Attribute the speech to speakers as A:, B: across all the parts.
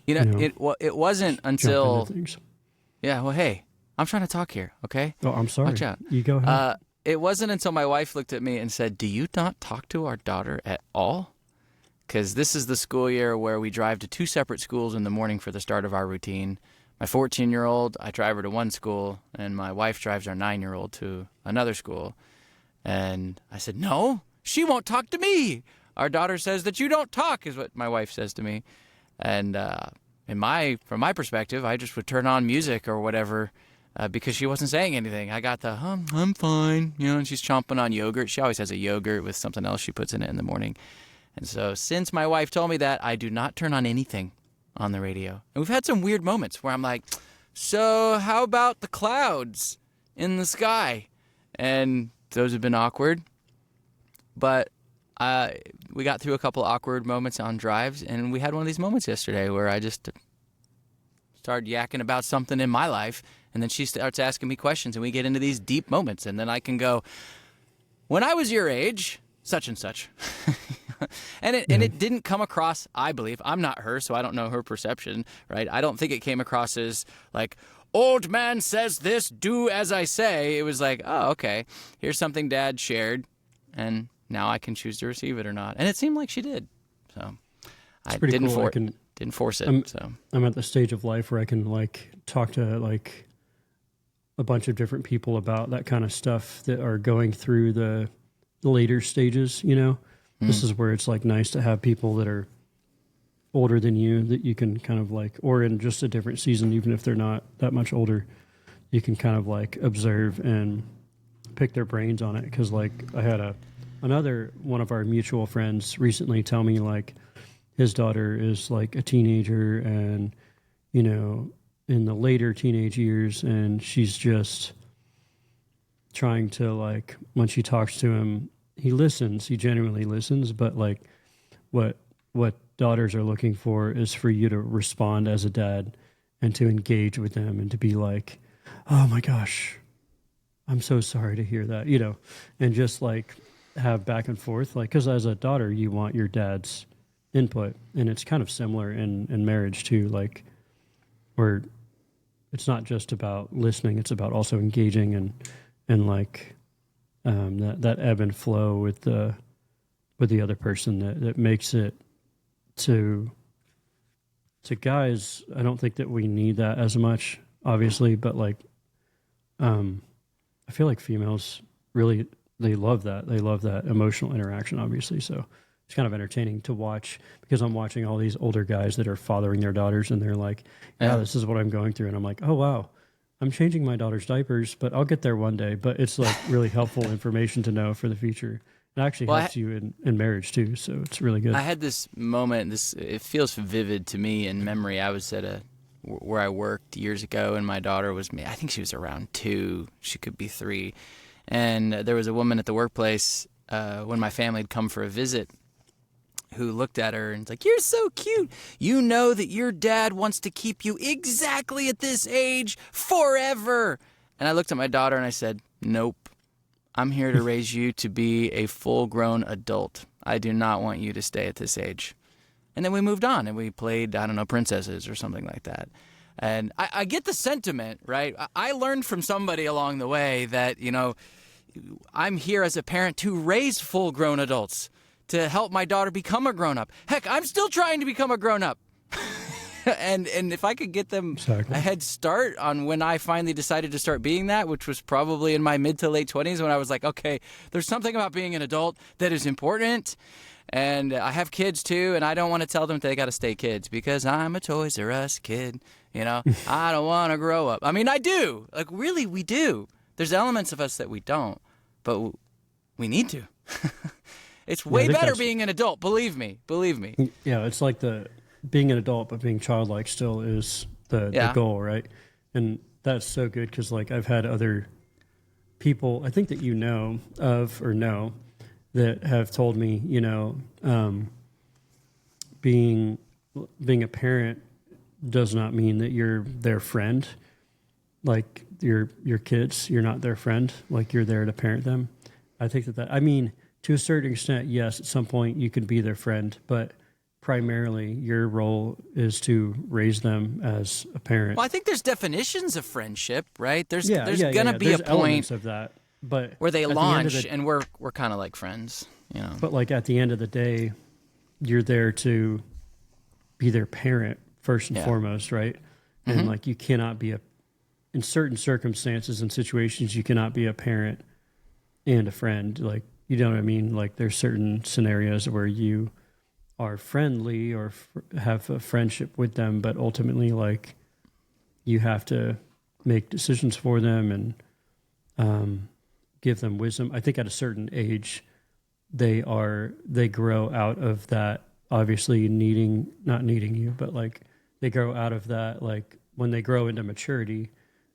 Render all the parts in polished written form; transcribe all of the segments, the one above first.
A: just
B: it wasn't
A: jump
B: until
A: into things.
B: yeah. Well, hey, I'm trying to talk here. Okay,
A: Oh, I'm sorry.
B: watch out.
A: You go ahead.
B: It wasn't until my wife looked at me and said, "Do you not talk to our daughter at all?" Because this is the school year where we drive to two separate schools in the morning for the start of our routine. My 14-year-old, I drive her to one school, and my wife drives our 9-year-old to another school. And I said, no, she won't talk to me. Our daughter says that you don't talk, is what my wife says to me. And from my perspective, I just would turn on music or whatever because she wasn't saying anything. I got the, I'm fine, and she's chomping on yogurt. She always has a yogurt with something else she puts in it in the morning. And so since my wife told me that, I do not turn on anything on the radio. And we've had some weird moments where I'm like, so how about the clouds in the sky? And those have been awkward. But we got through a couple awkward moments on drives, and we had one of these moments yesterday where I just started yakking about something in my life, and then she starts asking me questions, and we get into these deep moments, and then I can go, when I was your age, such and such. And it didn't come across, I believe, I'm not her, so I don't know her perception, right? I don't think it came across as like, old man says this, do as I say. It was like, oh, okay, here's something Dad shared, and now I can choose to receive it or not. And it seemed like she did. So I didn't,
A: cool.
B: Didn't force it.
A: I'm at the stage of life where I can talk to a bunch of different people about that kind of stuff that are going through the later stages, This is where it's nice to have people that are older than you that you can kind of or in just a different season, even if they're not that much older, you can kind of observe and pick their brains on it. Because I had another one of our mutual friends recently tell me his daughter is a teenager and, in the later teenage years, and she's just trying to when she talks to him, he listens, he genuinely listens, but what daughters are looking for is for you to respond as a dad and to engage with them and to be like, oh my gosh, I'm so sorry to hear that, and just have back and forth, because as a daughter, you want your dad's input, and it's kind of similar in marriage too, where it's not just about listening, it's about also engaging and that ebb and flow with the other person that makes it to guys. I don't think that we need that as much, obviously, but I feel like females really, they love that. They love that emotional interaction, obviously. So it's kind of entertaining to watch because I'm watching all these older guys that are fathering their daughters and they're like, yeah, this is what I'm going through. And I'm like, oh, wow. I'm changing my daughter's diapers, but I'll get there one day. But it's really helpful information to know for the future. It actually helps you in marriage too. So it's really good.
B: I had this moment, it feels vivid to me in memory. I was at where I worked years ago, and my daughter was, I think she was around 2. She could be 3. And there was a woman at the workplace when my family had come for a visit who looked at her and was like, you're so cute. You know that your dad wants to keep you exactly at this age forever. And I looked at my daughter and I said, nope. I'm here to raise you to be a full-grown adult. I do not want you to stay at this age. And then we moved on and we played, I don't know, princesses or something like that. And I get the sentiment, right? I learned from somebody along the way that, I'm here as a parent to raise full-grown adults, to help my daughter become a grown-up. Heck, I'm still trying to become a grown-up. and if I could get them a head start on when I finally decided to start being that, which was probably in my mid to late 20s when I was like, okay, there's something about being an adult that is important. And I have kids too, and I don't want to tell them they got to stay kids because I'm a Toys R Us kid. I don't want to grow up. I mean, I do. Really, we do. There's elements of us that we don't, but we need to. It's way better being an adult, believe me.
A: Yeah, it's being an adult, but being childlike still is the goal, right? And that's so good because, I've had other people, I think that you know of or know, that have told me, being a parent does not mean that you're their friend. Your kids, you're not their friend. You're there to parent them. I think that to a certain extent, yes, at some point you can be their friend, but primarily your role is to raise them as a parent.
B: Well, I think there's definitions of friendship, right? There's
A: Yeah,
B: gonna be
A: There's
B: a point
A: elements of that, but
B: where they
A: at the end of
B: launch
A: the,
B: and we're kind of like friends, you know.
A: but like at the end of the day, you're there to be their parent first and
B: Yeah.
A: foremost, right? And like you cannot be in certain circumstances and situations, you cannot be a parent and a friend. Like, you know what I mean? Like there's certain scenarios where you are friendly or have a friendship with them, but ultimately like you have to make decisions for them and give them wisdom. I think at a certain age, they grow out of that, obviously not needing you, but like they grow out of that. Like when they grow into maturity,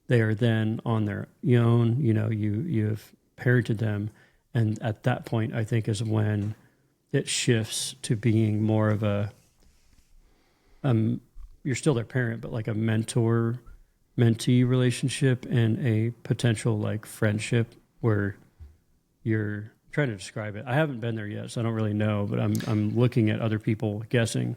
A: they are then on their own, you know, you have parented them. And at that point, I think is when it shifts to being more of a, you're still their parent, but like a mentor-mentee relationship and a potential like friendship where you're trying to describe it. I haven't been there yet, so I don't really know, but I'm looking at other people guessing.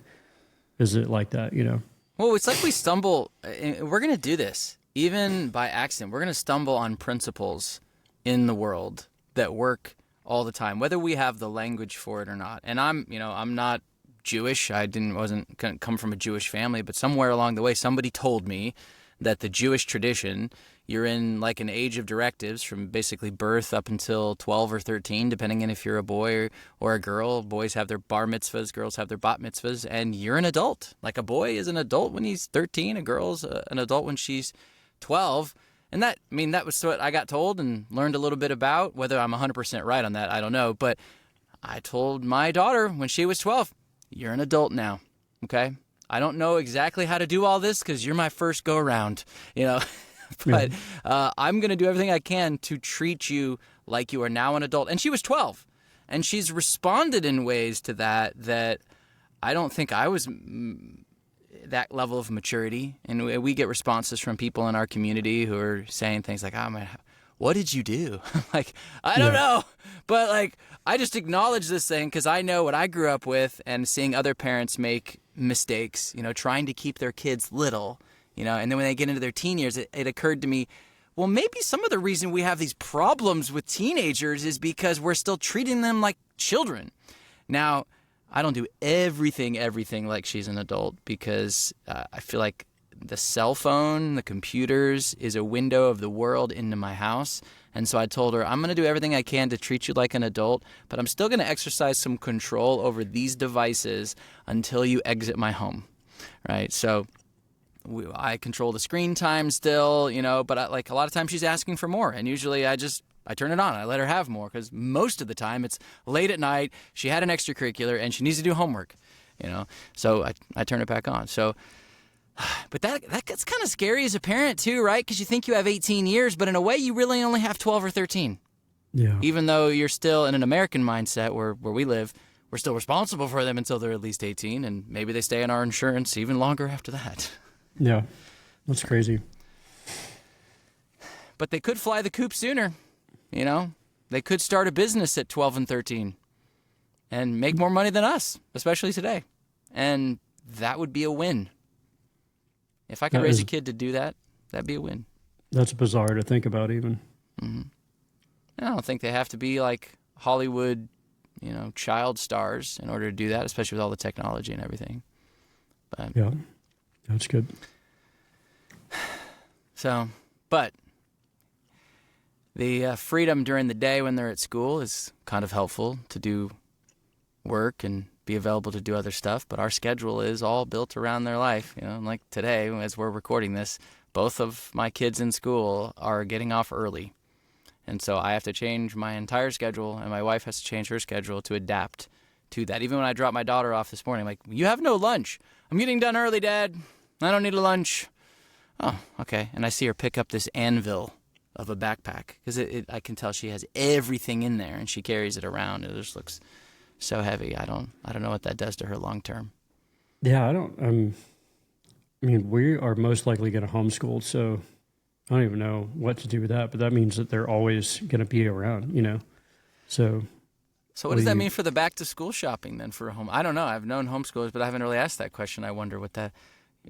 A: Is it like that, you know?
B: Well, it's like we stumble, and we're going to do this, even by accident. We're going to stumble on principles in the world that work all the time, whether we have the language for it or not. And I'm not Jewish. Wasn't come from a Jewish family, but somewhere along the way, somebody told me that the Jewish tradition, you're in like an age of directives from basically birth up until 12 or 13, depending on if you're a boy or a girl. Boys have their bar mitzvahs, girls have their bat mitzvahs, and you're an adult. Like a boy is an adult when he's 13, a girl's an adult when she's 12. And that was what I got told and learned a little bit about. Whether I'm 100% right on that, I don't know. But I told my daughter when she was 12, you're an adult now, okay? I don't know exactly how to do all this because you're my first go-around, you know. But I'm going to do everything I can to treat you like you are now an adult. And she was 12. And she's responded in ways to that I don't think I was that level of maturity. And we get responses from people in our community who are saying things like, oh, man, what did you do? Like, I don't know. But, like, I just acknowledge this thing because I know what I grew up with and seeing other parents make mistakes, you know, trying to keep their kids little. You know, and then when they get into their teen years, it occurred to me, well, maybe some of the reason we have these problems with teenagers is because we're still treating them like children. Now, I don't do everything like she's an adult because I feel like the cell phone, the computers is a window of the world into my house. And so I told her, I'm going to do everything I can to treat you like an adult, but I'm still going to exercise some control over these devices until you exit my home, right? So I control the screen time still, you know, but like a lot of times she's asking for more. And usually I turn it on. I let her have more because most of the time it's late at night. She had an extracurricular and she needs to do homework, you know, so I turn it back on. So, but that gets kind of scary as a parent too, right? Because you think you have 18 years, but in a way you really only have 12 or 13.
A: Yeah.
B: Even though you're still in an American mindset where we live, we're still responsible for them until they're at least 18. And maybe they stay in our insurance even longer after that.
A: Yeah, that's crazy.
B: But they could fly the coop sooner, you know? They could start a business at 12 and 13 and make more money than us, especially today. And that would be a win. If I could raise a kid to do that, that'd be a win.
A: That's bizarre to think about even.
B: Mm-hmm. I don't think they have to be like Hollywood, you know, child stars in order to do that, especially with all the technology and everything. But
A: yeah. That's good.
B: So, but the freedom during the day when they're at school is kind of helpful to do work and be available to do other stuff. But our schedule is all built around their life. You know, like today, as we're recording this, both of my kids in school are getting off early. And so I have to change my entire schedule, and my wife has to change her schedule to adapt to that. Even when I dropped my daughter off this morning, I'm like, you have no lunch. I'm getting done early, Dad. I don't need a lunch. Oh, okay. And I see her pick up this anvil of a backpack because I can tell she has everything in there, and she carries it around. It just looks so heavy. I don't know what that does to her long term.
A: Yeah, I don't. I mean, we are most likely going to homeschool, so I don't even know what to do with that. But that means that they're always going to be around, you know. So
B: So what does that mean for the back-to-school shopping then for a home? I don't know. I've known homeschoolers, but I haven't really asked that question. I wonder what that...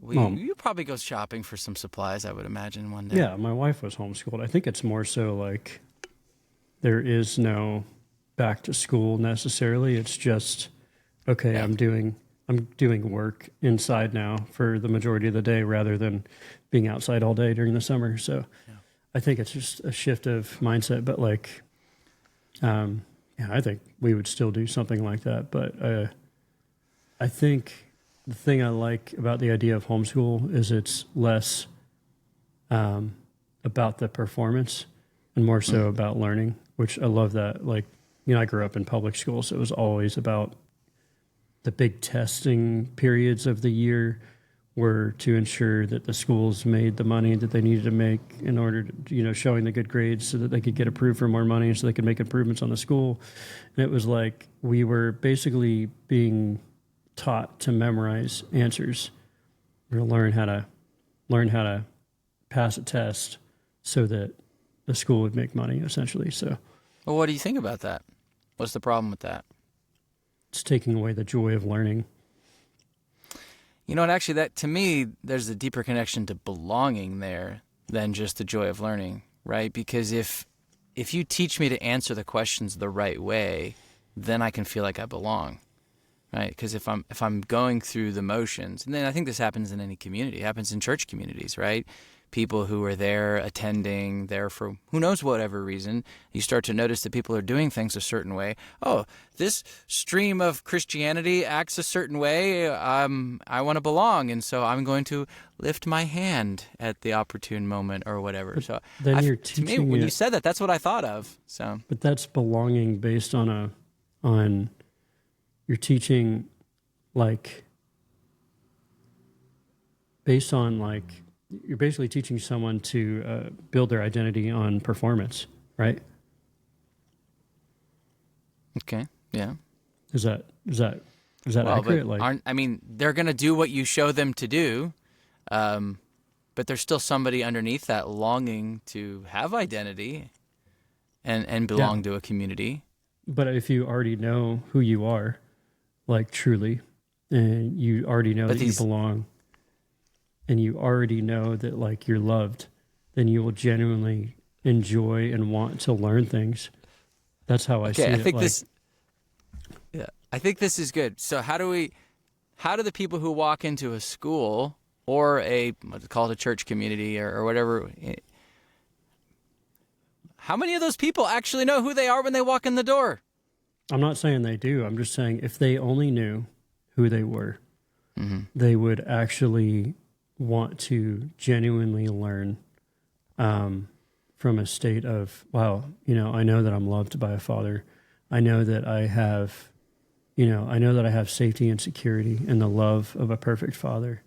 B: You probably go shopping for some supplies, I would imagine, one day.
A: Yeah, my wife was homeschooled. I think it's more so like there is no back to school necessarily. It's just, okay, yeah. I'm doing work inside now for the majority of the day rather than being outside all day during the summer. So yeah. I think it's just a shift of mindset. But like, yeah, I think we would still do something like that. But I think the thing I like about the idea of homeschool is it's less about the performance and more so about learning, which I love that. Like, I grew up in public school, so it was always about the big testing periods of the year were to ensure that the schools made the money that they needed to make in order to, showing the good grades so that they could get approved for more money so they could make improvements on the school. And it was like we were basically being taught to memorize answers or learn how to pass a test so that the school would make money, essentially. So,
B: well, what do you think about that? What's the problem with that?
A: It's taking away the joy of learning.
B: You know what? Actually, that to me, there's a deeper connection to belonging there than just the joy of learning, right? Because if you teach me to answer the questions the right way, then I can feel like I belong, right? Because if I'm going through the motions, and then I think this happens in any community, it happens in church communities, right? People who are there attending, there for who knows whatever reason, you start to notice that people are doing things a certain way. Oh, this stream of Christianity acts a certain way. I want to belong, and so I'm going to lift my hand at the opportune moment or whatever. But so
A: then you're teaching
B: to me, when you said that, that's what I thought of. So,
A: but that's belonging based on you're teaching based on you're basically teaching someone to build their identity on performance, right?
B: Okay. Yeah.
A: Is that accurate?
B: They're going to do what you show them to do, but there's still somebody underneath that longing to have identity and belong to a community.
A: But if you already know who you are, truly, and you already know you belong, and you already know that you're loved, then you will genuinely enjoy and want to learn things. That's how I see it.
B: I think this is good. So how do the people who walk into a school or call it a church community or whatever, how many of those people actually know who they are when they walk in the door?
A: I'm not saying they do. I'm just saying if they only knew who they were, they would actually want to genuinely learn from a state of, wow, I know that I'm loved by a father. I know that I have, safety and security in the love of a perfect father.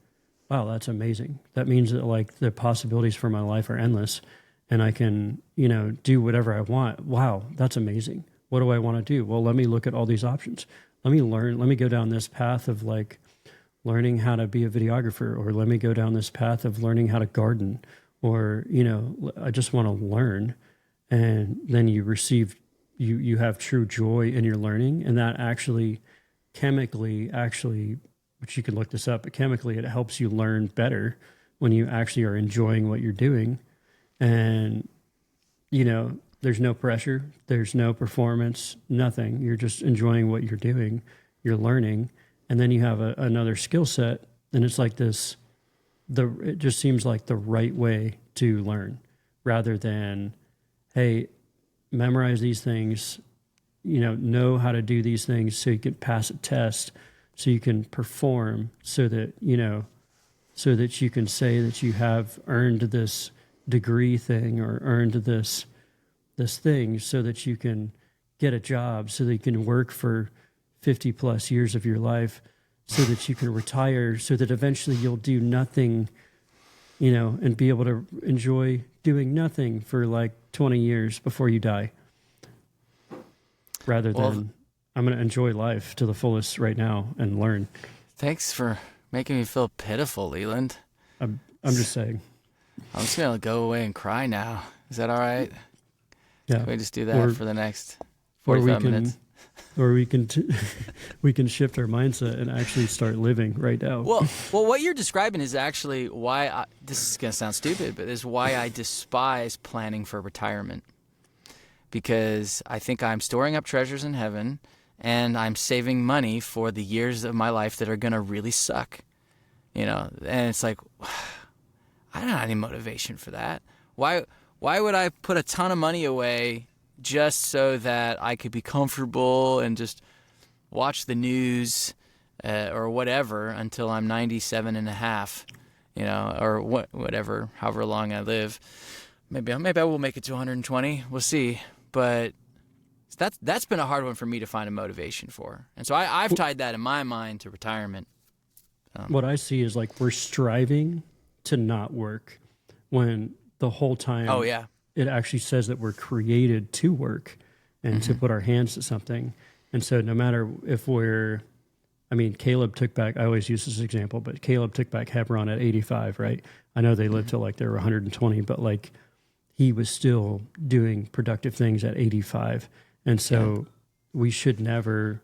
A: Wow, that's amazing. That means that the possibilities for my life are endless and I can, do whatever I want. Wow, that's amazing. What do I want to do? Well, let me look at all these options. Let me go down this path of learning how to be a videographer, or let me go down this path of learning how to garden, or, I just want to learn. And then you have true joy in your learning. And that actually chemically, which you can look this up, but chemically it helps you learn better when you actually are enjoying what you're doing. And, there's no pressure, there's no performance, nothing. You're just enjoying what you're doing. You're learning. And then you have another skill set, and it's it just seems like the right way to learn, rather than, hey, memorize these things, know how to do these things so you can pass a test, so you can perform, so that you can say that you have earned this degree thing or earned this thing, so that you can get a job, so that you can work for 50 plus years of your life, so that you can retire, so that eventually you'll do nothing, and be able to enjoy doing nothing for 20 years before you die. Rather than, I'm going to enjoy life to the fullest right now and learn.
B: Thanks for making me feel pitiful, Leland.
A: I'm just saying.
B: I'm just going to go away and cry now. Is that all right?
A: Yeah.
B: Can we just do that for the next 45 minutes?
A: or we can we can shift our mindset and actually start living right now.
B: Well, what you're describing is actually why this is going to sound stupid, but is why I despise planning for retirement. Because I think I'm storing up treasures in heaven, and I'm saving money for the years of my life that are going to really suck. And it's like, I don't have any motivation for that. Why would I put a ton of money away just so that I could be comfortable and just watch the news or whatever until I'm 97 and a half, or whatever, however long I live. Maybe I will make it to 120. We'll see. But that's been a hard one for me to find a motivation for. And so I've tied that in my mind to retirement.
A: What I see is like we're striving to not work when the whole time it actually says that we're created to work and to put our hands to something. And so no matter if Caleb took back, I always use this example, but Caleb took back Hebron at 85, right? I know they lived till like they were 120, but like he was still doing productive things at 85. And so we should never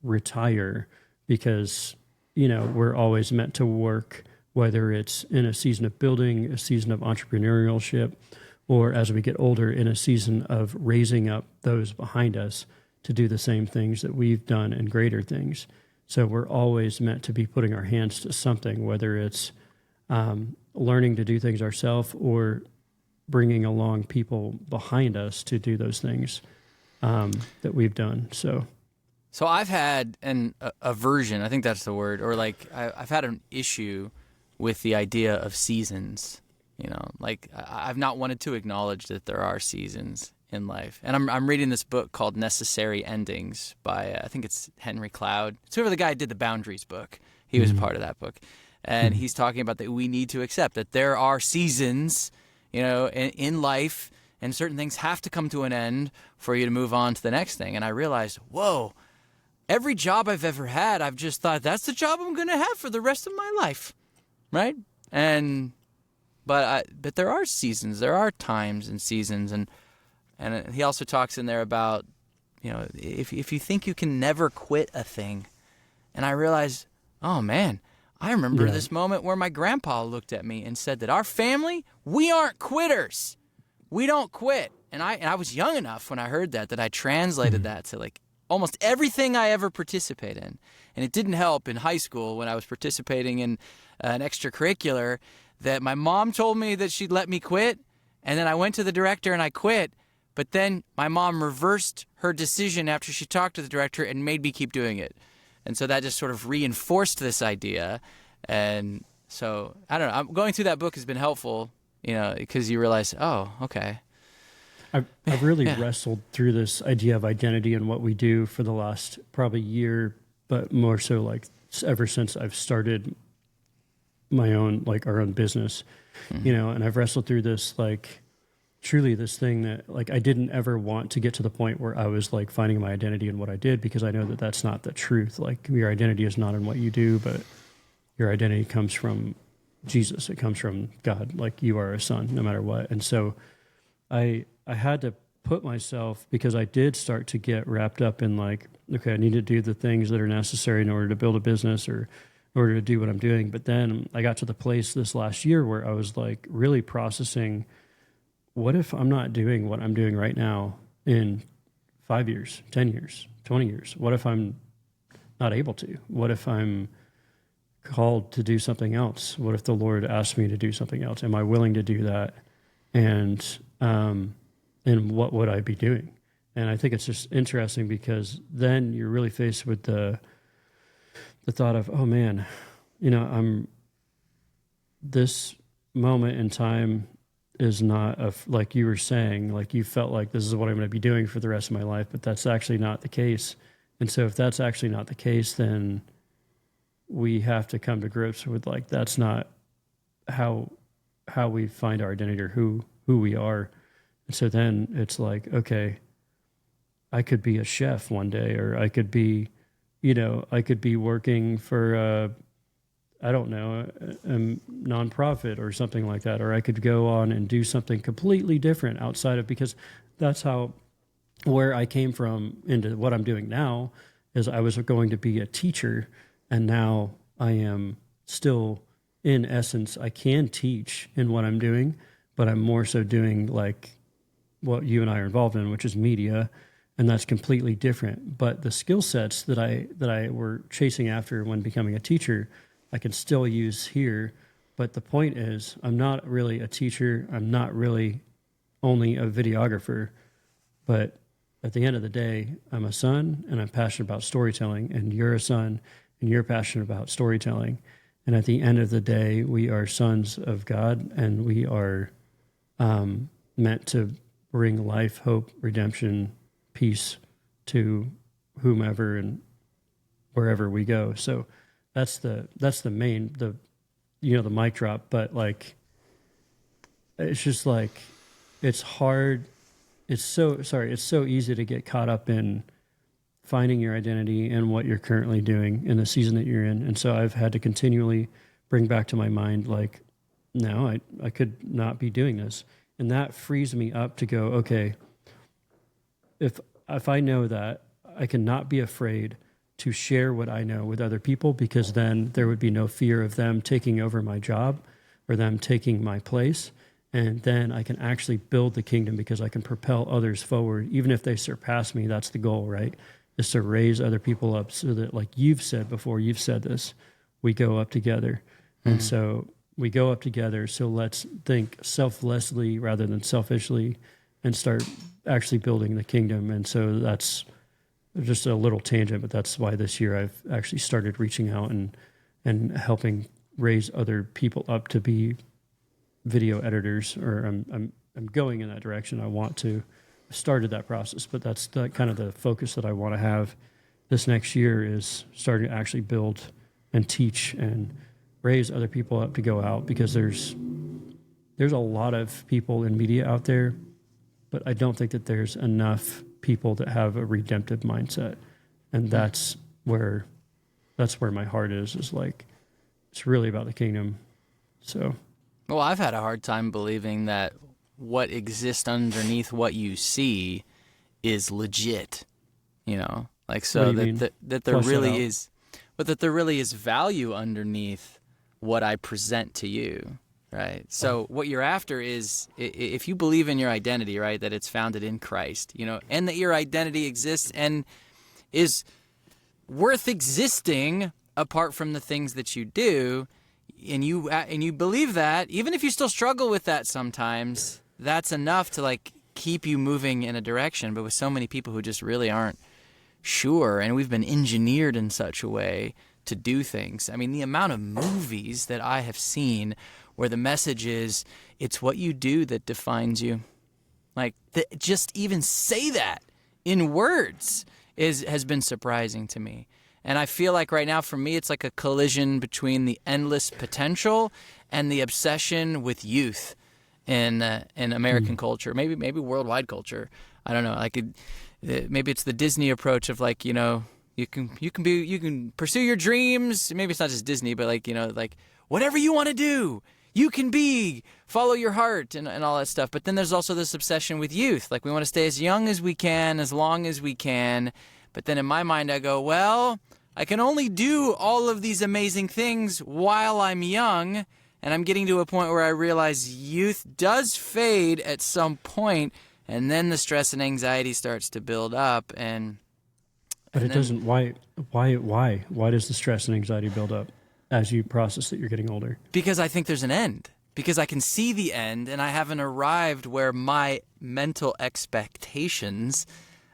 A: retire because, we're always meant to work, whether it's in a season of building, a season of entrepreneurship, or as we get older, in a season of raising up those behind us to do the same things that we've done and greater things. So we're always meant to be putting our hands to something, whether it's learning to do things ourselves or bringing along people behind us to do those things that we've done. So
B: I've had an aversion, I think that's the word, or like I've had an issue with the idea of seasons. Like I've not wanted to acknowledge that there are seasons in life. And I'm reading this book called Necessary Endings by, I think it's Henry Cloud. It's whoever the guy who did the Boundaries book. He was a part of that book. And he's talking about that we need to accept that there are seasons, in life, and certain things have to come to an end for you to move on to the next thing. And I realized, whoa, every job I've ever had, I've just thought that's the job I'm going to have for the rest of my life, right? But there are seasons, there are times and seasons, and he also talks in there about, if you think you can never quit a thing, and I realized, oh man, I remember this moment where my grandpa looked at me and said that our family, we aren't quitters, we don't quit, and I was young enough when I heard that I translated that to like almost everything I ever participate in. And it didn't help in high school when I was participating in an extracurricular that my mom told me that she'd let me quit. And then I went to the director and I quit. But then my mom reversed her decision after she talked to the director and made me keep doing it. And so that just sort of reinforced this idea. And so, I don't know, going through that book has been helpful, because you realize, oh, okay.
A: I've really wrestled through this idea of identity and what we do for the last probably year, but more so like ever since I've started my own, like our own business, and I've wrestled through this, like truly this thing that like I didn't ever want to get to the point where I was like finding my identity in what I did, because I know that that's not the truth. Like your identity is not in what you do, but your identity comes from Jesus. It comes from God. Like you are a son no matter what. And so I had to put myself, because I did start to get wrapped up in like, okay, I need to do the things that are necessary in order to build a business or in order to do what I'm doing. But then I got to the place this last year where I was like really processing, what if I'm not doing what I'm doing right now in 5 years, 10 years, 20 years? What if I'm not able to? What if I'm called to do something else? What if the Lord asked me to do something else? Am I willing to do that? And what would I be doing? And I think it's just interesting, because then you're really faced with the thought of, oh man, this moment in time is not like you were saying, like you felt like this is what I'm going to be doing for the rest of my life, but that's actually not the case. And so if that's actually not the case, then we have to come to grips with like, that's not how we find our identity or who we are. And so then it's like, okay, I could be a chef one day, or I could be, I could be working for, I don't know, a nonprofit or something like that, or I could go on and do something completely different outside of, because that's how where I came from into what I'm doing now is I was going to be a teacher, and now I am still, in essence, I can teach in what I'm doing, but I'm more so doing like what you and I are involved in, which is media, and that's completely different. But the skill sets that I were chasing after when becoming a teacher, I can still use here. But the point is, I'm not really a teacher. I'm not really only a videographer. But at the end of the day, I'm a son, and I'm passionate about storytelling, and you're a son, and you're passionate about storytelling. And at the end of the day, we are sons of God, and we are meant to bring life, hope, redemption, peace to whomever and wherever we go. So that's the main, the mic drop. But like, it's just like, it's hard. It's so easy to get caught up in finding your identity and what you're currently doing in the season that you're in. And so I've had to continually bring back to my mind, like, no, I could not be doing this. And that frees me up to go, okay, if I know that, I cannot be afraid to share what I know with other people, because then there would be no fear of them taking over my job or them taking my place. And then I can actually build the kingdom, because I can propel others forward. Even if they surpass me, that's the goal, right? Is to raise other people up so that, like you've said before, you've said this, we go up together. Mm-hmm. And so we go up together. So let's think selflessly rather than selfishly and start actually building the kingdom. And so that's just a little tangent, but that's why this year I've actually started reaching out and helping raise other people up to be video editors, or I'm going in that direction. I want to started that process, but that's the kind of the focus that I want to have this next year, is starting to actually build and teach and raise other people up to go out, because there's a lot of people in media out there, but I don't think that there's enough people that have a redemptive mindset. And that's where my heart is like, it's really about the kingdom. So,
B: well, I've had a hard time believing that what exists underneath what you see is legit, like, so that there really is, but that there really is value underneath what I present to you, right? So what you're after is, if you believe in your identity, right, that it's founded in Christ, and that your identity exists and is worth existing apart from the things that you do, and you believe that, even if you still struggle with that sometimes, that's enough to like keep you moving in a direction. But with so many people who just really aren't sure, and we've been engineered in such a way to do things. I mean, the amount of movies that I have seen where the message is, it's what you do that defines you. Like, just even say that in words has been surprising to me. And I feel like right now for me, it's like a collision between the endless potential and the obsession with youth in American culture, maybe worldwide culture. I don't know. Like, maybe it's the Disney approach of like, you can pursue your dreams. Maybe it's not just Disney, but like whatever you want to do, you can be, follow your heart and all that stuff. But then there's also this obsession with youth. Like, we want to stay as young as we can, as long as we can. But then in my mind, I go, well, I can only do all of these amazing things while I'm young. And I'm getting to a point where I realize youth does fade at some point, and then the stress and anxiety starts to build up.
A: But it doesn't. Why does the stress and anxiety build up as you process that you're getting older?
B: Because I think there's an end. Because I can see the end, and I haven't arrived where my mental expectations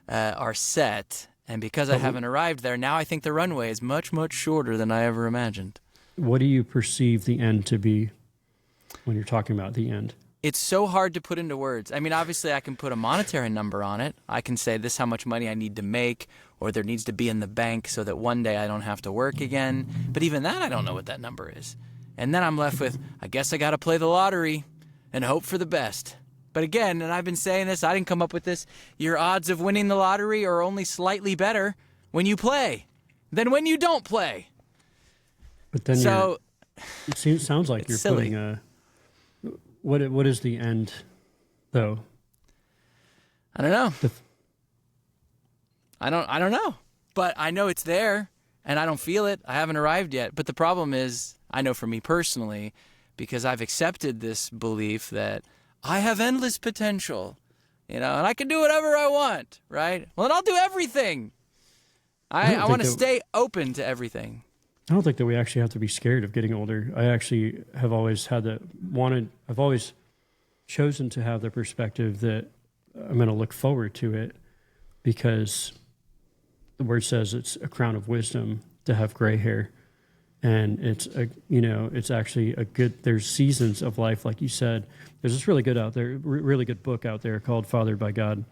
B: are set. And because I haven't arrived there, now I think the runway is much, much shorter than I ever imagined.
A: What do you perceive the end to be when you're talking about the end?
B: It's so hard to put into words. I mean, obviously, I can put a monetary number on it. I can say this is how much money I need to make, or there needs to be in the bank so that one day I don't have to work again. But even that, I don't know what that number is. And then I'm left with, I guess I got to play the lottery and hope for the best. But again, and I've been saying this, I didn't come up with this, your odds of winning the lottery are only slightly better when you play than when you don't play.
A: But then it sounds like you're
B: silly.
A: Putting what is the end, though?
B: I don't know. I don't know. But I know it's there, and I don't feel it. I haven't arrived yet. But the problem is, I know for me personally, because I've accepted this belief that I have endless potential, and I can do whatever I want, right? Well, then I'll do everything. I want to stay open to everything.
A: I don't think that we actually have to be scared of getting older. I actually have always I've always chosen to have the perspective that I'm going to look forward to it, because the word says it's a crown of wisdom to have gray hair. And it's actually a good, there's seasons of life, like you said. There's this really good book out there called Fathered by God.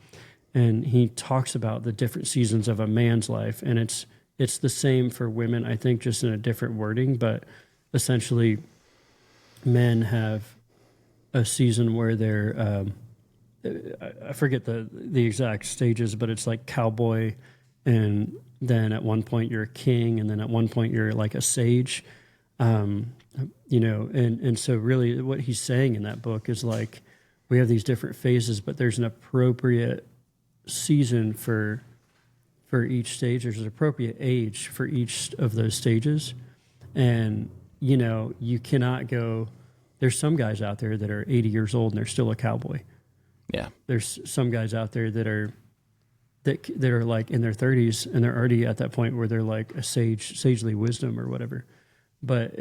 A: And he talks about the different seasons of a man's life. And it's the same for women, I think, just in a different wording. But essentially, men have a season where they're, I forget the exact stages, but it's like cowboy, and then at one point you're a king, and then at one point you're like a sage, and so really what he's saying in that book is like, we have these different phases, but there's an appropriate season for each stage. There's an appropriate age for each of those stages, and you cannot go. There's some guys out there that are 80 years old and they're still a cowboy.
B: Yeah.
A: There's some guys out there that are like in their 30s and they're already at that point where they're like a sagely wisdom or whatever. But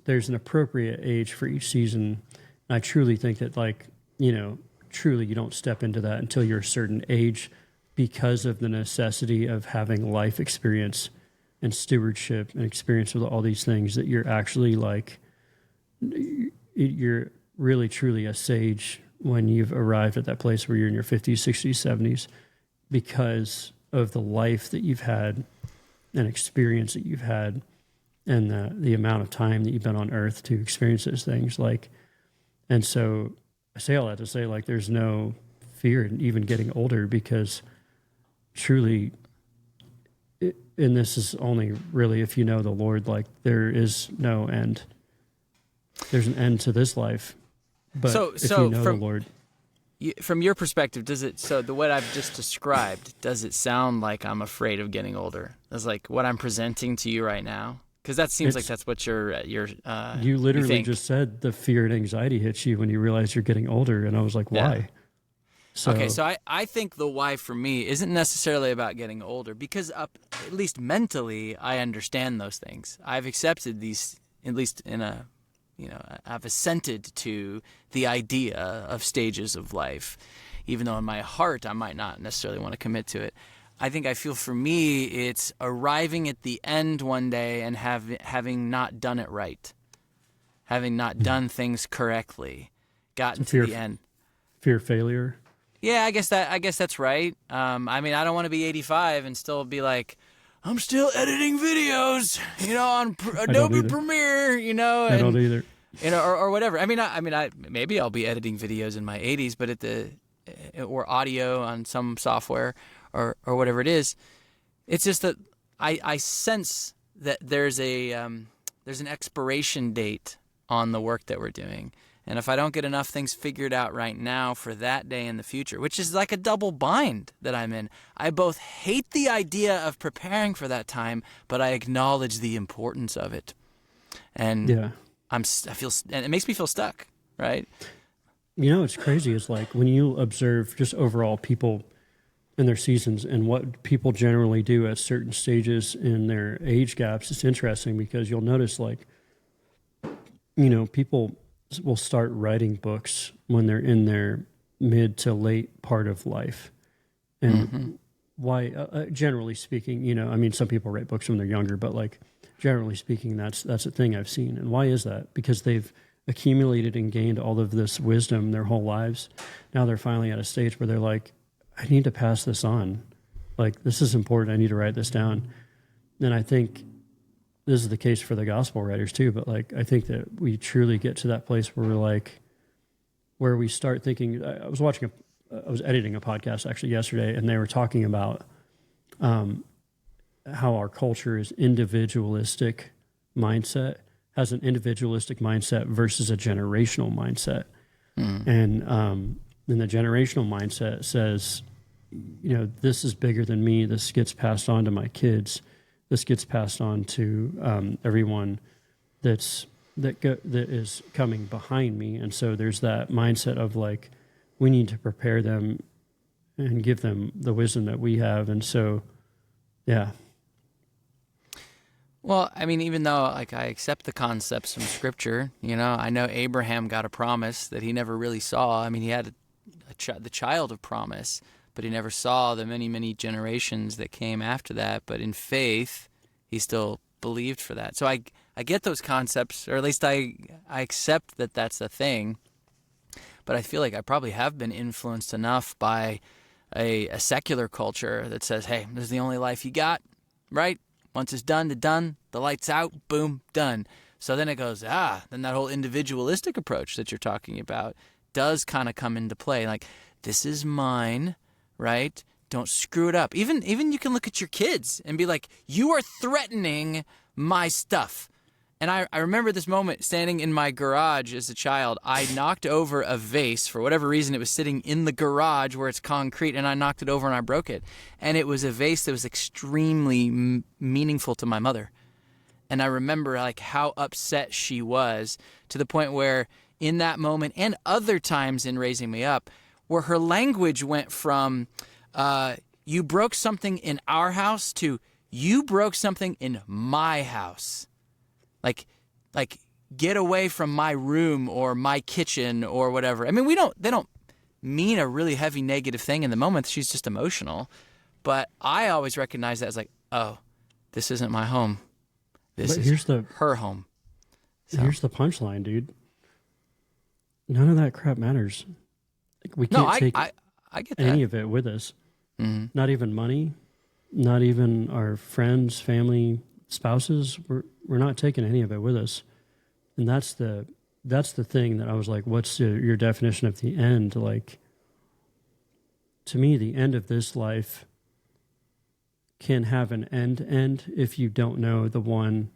A: there's an appropriate age for each season. And I truly think that truly you don't step into that until you're a certain age, because of the necessity of having life experience and stewardship and experience with all these things, that you're actually like, you're really truly a sage when you've arrived at that place where you're in your 50s, 60s, 70s, because of the life that you've had and experience that you've had, and the amount of time that you've been on earth to experience those things. And so I say all that to say, like, there's no fear in even getting older, because truly, and this is only really if you know the Lord, like, there is no end. There's an end to this life. But if you know the Lord.
B: From your perspective, the what I've just described, does it sound like I'm afraid of getting older? That's like what I'm presenting to you right now? Because that seems like that's what you
A: literally just said the fear and anxiety hits you when you realize you're getting older. And I was like, why?
B: Yeah. So I think the why for me isn't necessarily about getting older, because at least mentally, I understand those things. I've accepted these, at least I've assented to the idea of stages of life, even though in my heart I might not necessarily want to commit to it. I feel for me, it's arriving at the end one day and having not done it right, having not done things correctly, gotten to the end.
A: Fear of failure.
B: Yeah, I guess that's right. I don't want to be 85 and still be like, I'm still editing videos, on Adobe Premiere,
A: I don't either.
B: Or whatever. Maybe I'll be editing videos in my 80s, but or audio on some software or whatever it is. It's just that I sense that there's an expiration date on the work that we're doing. And if I don't get enough things figured out right now for that day in the future, which is like a double bind that I'm in, I both hate the idea of preparing for that time, but I acknowledge the importance of it. And
A: yeah.
B: I feel, and it makes me feel stuck, right?
A: It's crazy. It's like when you observe just overall people in their seasons and what people generally do at certain stages in their age gaps, it's interesting because you'll notice people will start writing books when they're in their mid to late part of life. And why, generally speaking, some people write books when they're younger, but generally speaking, that's a thing I've seen. And why is that? Because they've accumulated and gained all of this wisdom their whole lives. Now they're finally at a stage where they're like, I need to pass this on. This is important. I need to write this down. And I think this is the case for the gospel writers too, but I think that we truly get to that place where we're where we start thinking. I was editing a podcast actually yesterday, and they were talking about how our culture is individualistic mindset, has an individualistic mindset versus a generational mindset. And the generational mindset says, this is bigger than me. This gets passed on to my kids. This gets passed on to everyone that is coming behind me. And so there's that mindset of like, we need to prepare them and give them the wisdom that we have. And so, yeah.
B: Well, I mean, even though like I accept the concepts from Scripture, I know Abraham got a promise that he never really saw. I mean, he had the child of promise, but he never saw the many, many generations that came after that. But in faith, he still believed for that. So I get those concepts, or at least I accept that that's a thing. But I feel like I probably have been influenced enough by a secular culture that says, hey, this is the only life you got, right? Once it's done, the light's out, boom, done. So then it goes, then that whole individualistic approach that you're talking about does kind of come into play. Like, this is mine, right? Don't screw it up. Even you can look at your kids and be like, you are threatening my stuff. And I remember this moment standing in my garage as a child. I knocked over a vase. For whatever reason, it was sitting in the garage where it's concrete, and I knocked it over and I broke it. And it was a vase that was extremely meaningful to my mother. And I remember like how upset she was, to the point where in that moment and other times in raising me up, where her language went from you broke something in our house to you broke something in my house. Like get away from my room or my kitchen or whatever. I mean, they don't mean a really heavy negative thing in the moment. She's just emotional. But I always recognize that as like, oh, this isn't my home. This is her home. So.
A: Here's the punchline, dude. None of that crap matters. Like, we can't take
B: I get that.
A: any of it with us.
B: Mm-hmm.
A: Not even money, not even our friends, family, spouses. We're not taking any of it with us. And that's the thing that I was like, what's your definition of the end? Like, to me, the end of this life can have an end if you don't know the one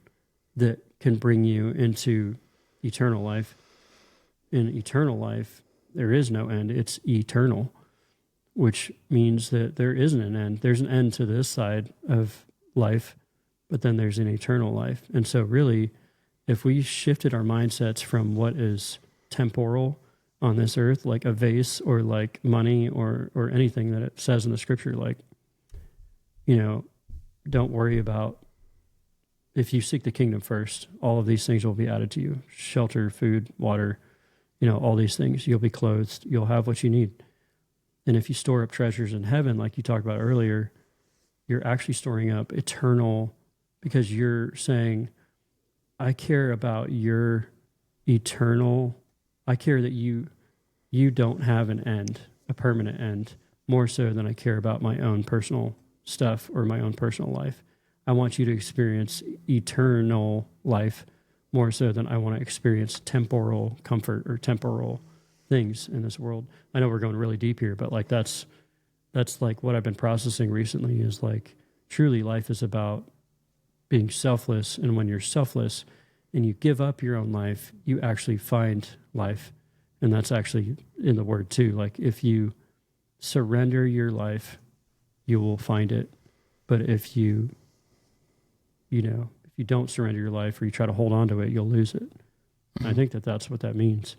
A: that can bring you into eternal life. In eternal life, there is no end. It's eternal, which means that there isn't an end. There's an end to this side of life, but then there's an eternal life. And so really, if we shifted our mindsets from what is temporal on this earth, like a vase or like money or anything that it says in the scripture, like, don't worry about, if you seek the kingdom first, all of these things will be added to you. Shelter, food, water, all these things. You'll be clothed. You'll have what you need. And if you store up treasures in heaven, like you talked about earlier, you're actually storing up eternal, because you're saying, I care about your eternal. I care that you don't have an end, a permanent end, more so than I care about my own personal stuff or my own personal life. I want you to experience eternal life more so than I want to experience temporal comfort or temporal things in this world. I know we're going really deep here, but like that's like what I've been processing recently, is like truly life is about being selfless. And when you're selfless and you give up your own life, you actually find life. And that's actually in the word too. Like if you surrender your life, you will find it. But if you don't surrender your life or you try to hold on to it, you'll lose it. Mm-hmm. I think that's what that means.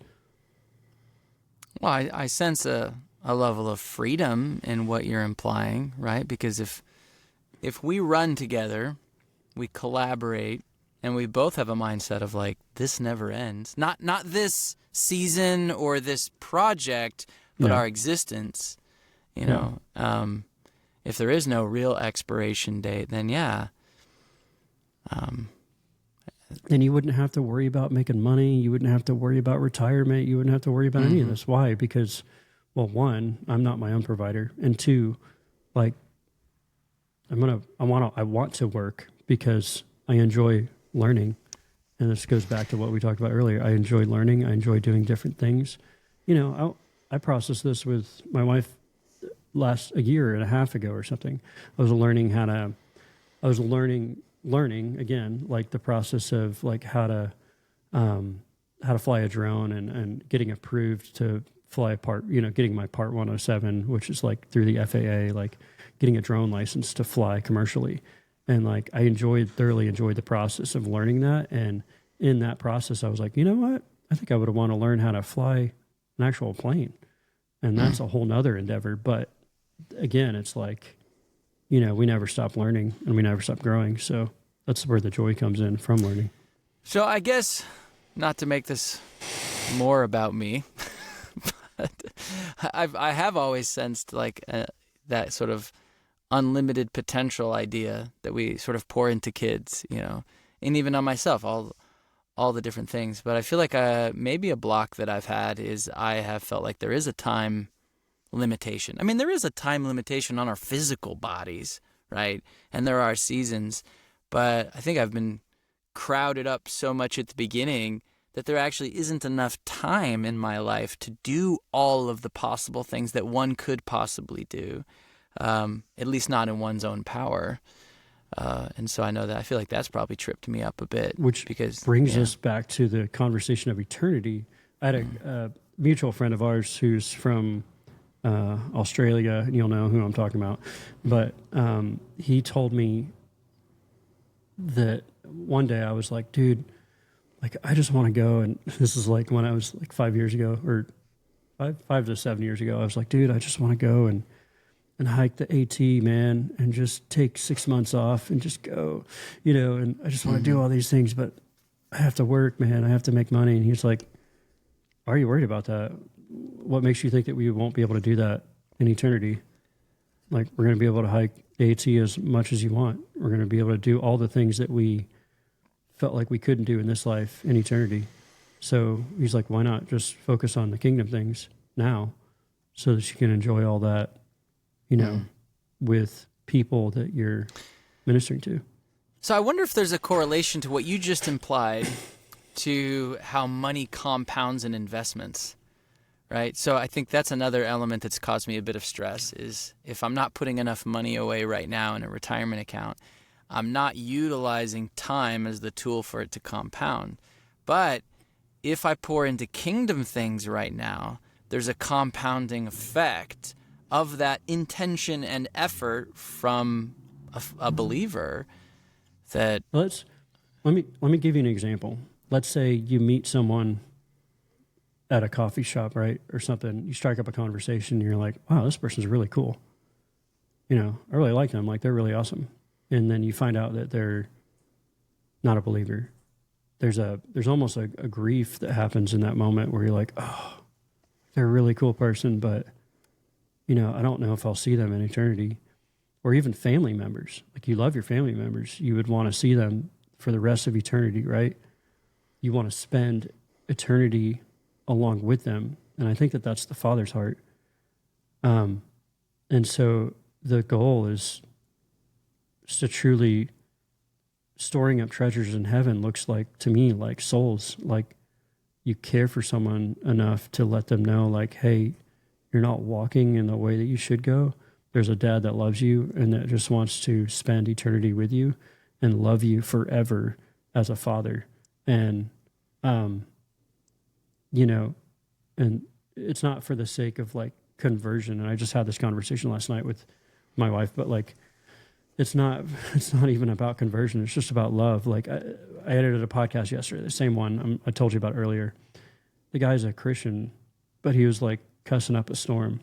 B: Well, I sense a level of freedom in what you're implying, right? Because if we run together, we collaborate, and we both have a mindset of like, this never ends. Not this season or this project, but our existence. If there is no real expiration date, then
A: then you wouldn't have to worry about making money. You wouldn't have to worry about retirement. You wouldn't have to worry about any of this. Why? Because, well, one, I'm not my own provider, and two, like, I want to work because I enjoy learning, and this goes back to what we talked about earlier. I enjoy learning. I enjoy doing different things. I processed this with my wife a year and a half ago or something. I was learning again, like the process of like how to fly a drone and getting approved to fly getting my Part 107, which is like through the FAA, like getting a drone license to fly commercially. And like I thoroughly enjoyed the process of learning that. And in that process, I was like, you know what? I think I would want to learn how to fly an actual plane. And that's a whole nother endeavor. But again, it's like, we never stop learning and we never stop growing. So that's where the joy comes in from learning.
B: So I guess, not to make this more about me, but I have always sensed like that sort of unlimited potential idea that we sort of pour into kids, and even on myself, all the different things. But I feel like maybe a block that I've had is I have felt like there is a time limitation. I mean, there is a time limitation on our physical bodies, right? And there are seasons, but I think I've been crowded up so much at the beginning that there actually isn't enough time in my life to do all of the possible things that one could possibly do, at least not in one's own power. And so I feel like that's probably tripped me up a bit.
A: Which brings us back to the conversation of eternity. I had a mutual friend of ours who's from Australia, and you'll know who I'm talking about. But he told me that one day I was like, dude, like I just want to go. And this is like when I was like 5 years ago, or 5 to 7 years ago. I was like, dude, I just want to go and hike the AT, man, and just take 6 months off and just go, and I just want to do all these things, but I have to work, man. I have to make money. And he's like, why are you worried about that? What makes you think that we won't be able to do that in eternity? Like, we're going to be able to hike AT as much as you want. We're going to be able to do all the things that we felt like we couldn't do in this life in eternity. So he's like, why not just focus on the kingdom things now so that you can enjoy all that, with people that you're ministering to.
B: So I wonder if there's a correlation to what you just implied to how money compounds in investments, right? So I think that's another element that's caused me a bit of stress is if I'm not putting enough money away right now in a retirement account, I'm not utilizing time as the tool for it to compound. But if I pour into kingdom things right now, there's a compounding effect of that intention and effort from a believer that...
A: Let me give you an example. Let's say you meet someone at a coffee shop, right, or something. You strike up a conversation, and you're like, wow, this person's really cool. I really like them. Like, they're really awesome. And then you find out that they're not a believer. There's almost a grief that happens in that moment where you're like, oh, they're a really cool person, but I don't know if I'll see them in eternity. Or even family members. Like, you love your family members. You would want to see them for the rest of eternity, right? You want to spend eternity along with them. And I think that that's the Father's heart. And so the goal is to truly storing up treasures in heaven looks like, to me, like souls. Like, you care for someone enough to let them know, like, hey, you're not walking in the way that you should go. There's a dad that loves you and that just wants to spend eternity with you and love you forever as a father. And, and it's not for the sake of like conversion. And I just had this conversation last night with my wife, but like, it's not even about conversion. It's just about love. Like I edited a podcast yesterday, the same one I told you about earlier. The guy's a Christian, but he was like cussing up a storm.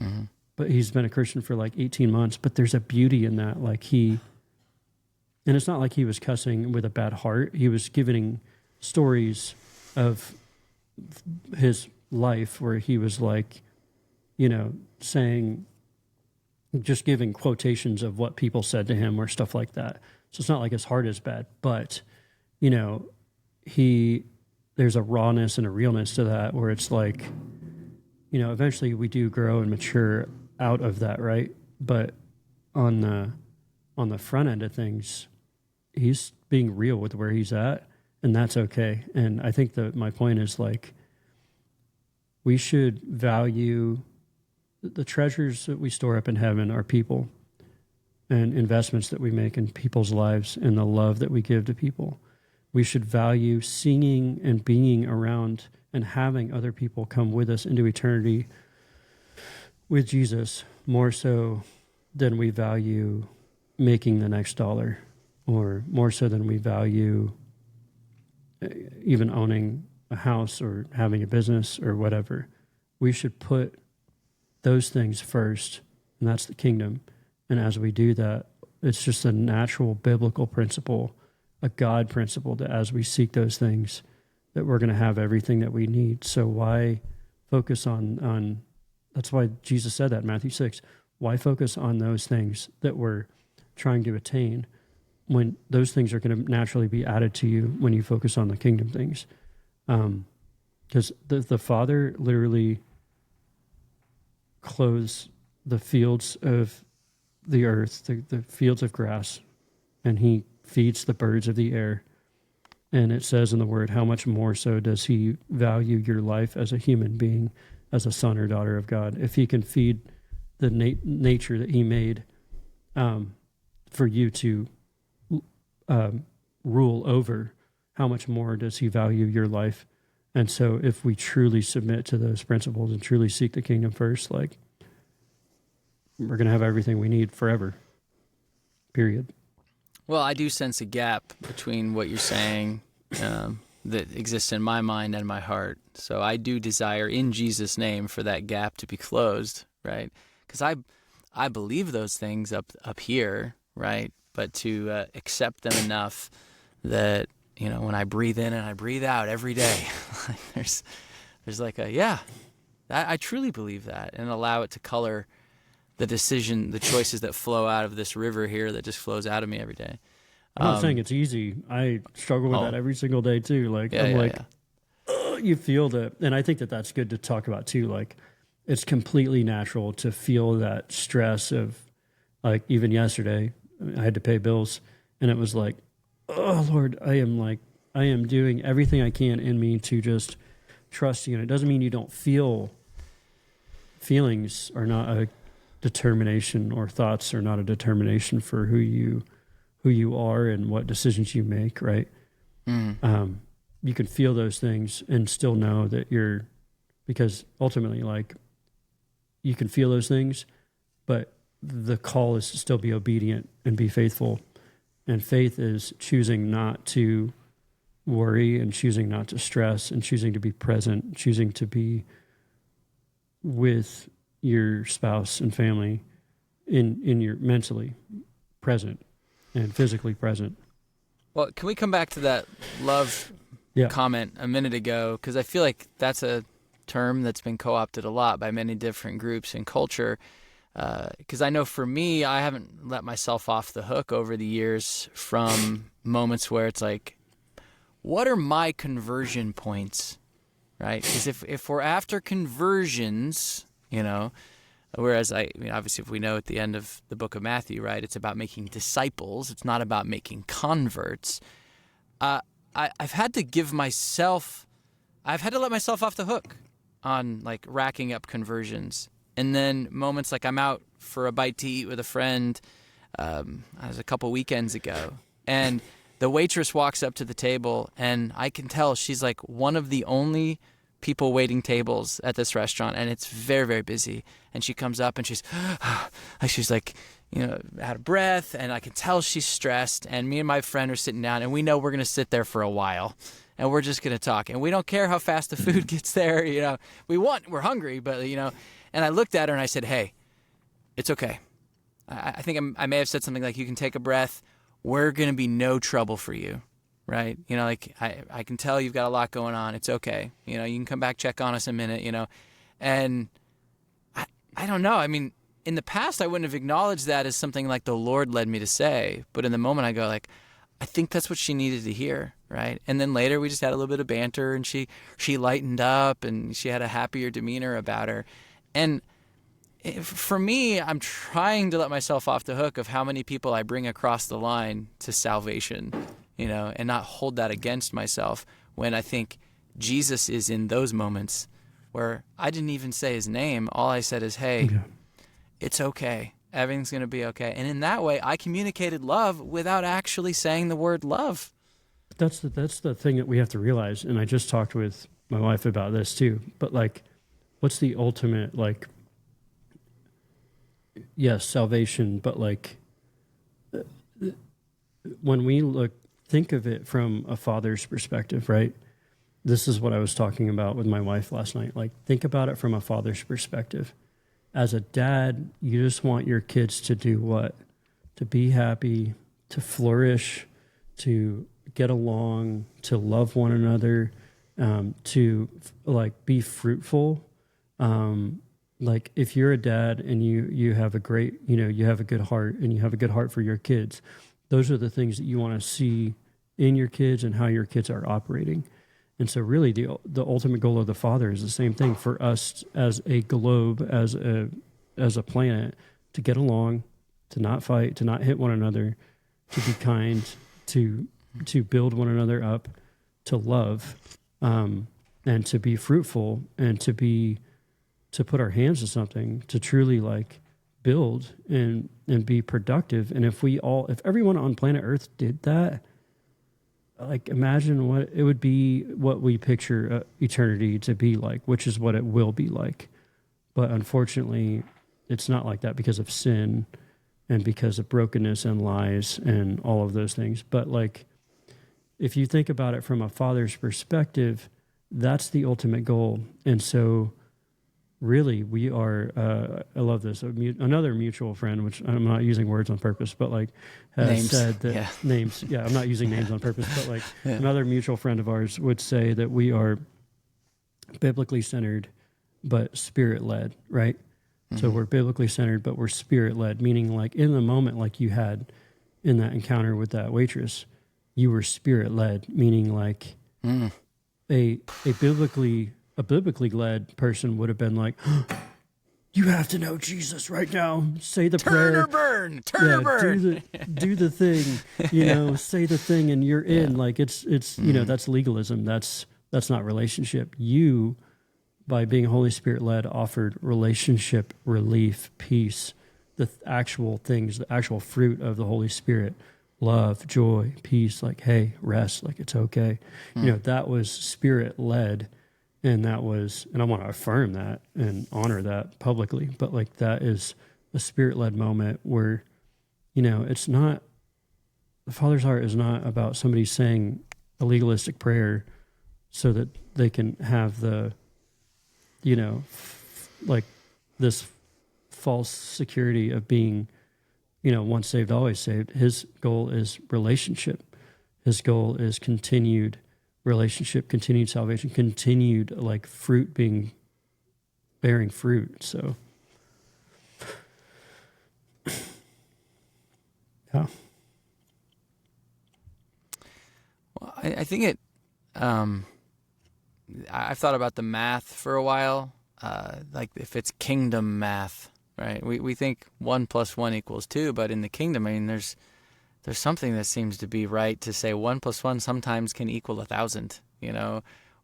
A: Mm-hmm. But he's been a Christian for like 18 months. But there's a beauty in that. Like and it's not like he was cussing with a bad heart. He was giving stories of his life where he was like, saying, just giving quotations of what people said to him or stuff like that. So it's not like his heart is bad, but, there's a rawness and a realness to that where it's like, eventually we do grow and mature out of that, right? But on the front end of things, he's being real with where he's at, and that's okay. And I think that my point is like, we should value the treasures that we store up in heaven are people and investments that we make in people's lives and the love that we give to people. We should value singing and being around and having other people come with us into eternity with Jesus more so than we value making the next dollar, or more so than we value even owning a house or having a business or whatever. We should put those things first, and that's the kingdom. And as we do that, it's just a natural biblical principle, a God principle, that as we seek those things, that we're going to have everything that we need. So why focus on that's why Jesus said that in Matthew 6. Why focus on those things that we're trying to attain when those things are going to naturally be added to you when you focus on the kingdom things? Because the Father literally clothes the fields of the earth, the fields of grass, and he feeds the birds of the air. And it says in the word, how much more so does he value your life as a human being, as a son or daughter of God? If he can feed the nature that he made for you to rule over, how much more does he value your life? And so if we truly submit to those principles and truly seek the kingdom first, like, we're going to have everything we need forever, period.
B: Well, I do sense a gap between what you're saying that exists in my mind and my heart. So I do desire in Jesus' name for that gap to be closed, right? Because I believe those things up here, right? But to accept them enough that, you know, when I breathe in and I breathe out every day, there's like I truly believe that, and allow it to color the choices that flow out of this river here that just flows out of me every day.
A: I'm not saying it's easy. I struggle with that every single day too. Like, you feel that, and I think that that's good to talk about too. Like, it's completely natural to feel that stress of, like, even yesterday, I had to pay bills, and it was like, oh Lord, I am doing everything I can in me to just trust you. And it doesn't mean you don't feel. Feelings are not a determination, or thoughts are not a determination for who you are and what decisions you make, right? You can feel those things and still know that because ultimately, like, you can feel those things, but the call is to still be obedient and be faithful. And faith is choosing not to worry, and choosing not to stress, and choosing to be present, choosing to be with your spouse and family in your mentally present and physically present.
B: Well, can we come back to that love comment a minute ago? Because I feel like that's a term that's been co-opted a lot by many different groups and culture. Because I know for me, I haven't let myself off the hook over the years from moments where it's like, what are my conversion points, right? Because if we're after conversions, you know, whereas obviously if we know at the end of the book of Matthew, right, it's about making disciples. It's not about making converts. I've had to let myself off the hook on, like, racking up conversions. And then moments like I'm out for a bite to eat with a friend, it was a couple weekends ago, and the waitress walks up to the table, and I can tell she's like one of the only people waiting tables at this restaurant, and it's very, very busy. And she comes up and she's like, you know, out of breath, and I can tell she's stressed. And me and my friend are sitting down, and we know we're going to sit there for a while, and we're just going to talk. And we don't care how fast the food gets there, you know. We're hungry, but, you know. And I looked at her and I said, hey, it's okay. I think I may have said something like, you can take a breath. We're going to be no trouble for you, right? You know, like, I can tell you've got a lot going on. It's okay. You know, you can come back, check on us a minute, you know. And I don't know. I mean, in the past, I wouldn't have acknowledged that as something like the Lord led me to say. But in the moment, I go like, I think that's what she needed to hear, right? And then later, we just had a little bit of banter, and she lightened up, and she had a happier demeanor about her. And for me, I'm trying to let myself off the hook of how many people I bring across the line to salvation, you know, and not hold that against myself, when I think Jesus is in those moments where I didn't even say his name. All I said is, hey, it's okay. Everything's going to be okay. And in that way, I communicated love without actually saying the word love.
A: That's the thing that we have to realize. And I just talked with my wife about this too. But like, what's the ultimate, like, yes, salvation, but like, when we think of it from a father's perspective, right? This is what I was talking about with my wife last night. Like, think about it from a father's perspective. As a dad, you just want your kids to do what? To be happy, to flourish, to get along, to love one another, to like be fruitful. Like if you're a dad and you have a great, you have a good heart and you have a good heart for your kids, those are the things that you want to see in your kids and how your kids are operating. And so really the ultimate goal of the Father is the same thing for us as a globe, as a planet, to get along, to not fight, to not hit one another, to be kind, to build one another up, to love, and to be fruitful, and to put our hands to something, to truly like build and be productive. And if everyone on planet Earth did that, like imagine what it would be, what we picture eternity to be like, which is what it will be like. But unfortunately, it's not like that because of sin and because of brokenness and lies and all of those things. But like, if you think about it from a father's perspective, that's the ultimate goal. And so really we are, I love this, another mutual friend, which I'm not using words on purpose, but like has
B: Names.
A: said that names, I'm not using names on purpose, but like another mutual friend of ours would say that we are biblically centered, but spirit led, right? Mm-hmm. So we're biblically centered, but we're spirit led, meaning like in the moment, like you had in that encounter with that waitress, you were spirit led, meaning like a biblically led person would have been like, you have to know Jesus right now. Say the prayer.
B: Turn or burn. Turn or burn.
A: Do the thing, say the thing and you're in. Like it's that's legalism. That's not relationship. You, by being Holy Spirit led, offered relationship, relief, peace, the actual things, the actual fruit of the Holy Spirit. Love, joy, peace, like, hey, rest, like it's okay. That was spirit led. And I want to affirm that and honor that publicly. But like that is a spirit led moment where, it's not, the Father's heart is not about somebody saying a legalistic prayer so that they can have the, like this false security of being, once saved, always saved. His goal is relationship. His goal is continued relationship, continued salvation, continued like bearing fruit. So, yeah.
B: Well, I think it. I've thought about the math for a while. Like if it's kingdom math, right? We think 1 + 1 = 2, but in the kingdom, I mean, there's something that seems to be right to say 1 + 1 sometimes can equal 1,000,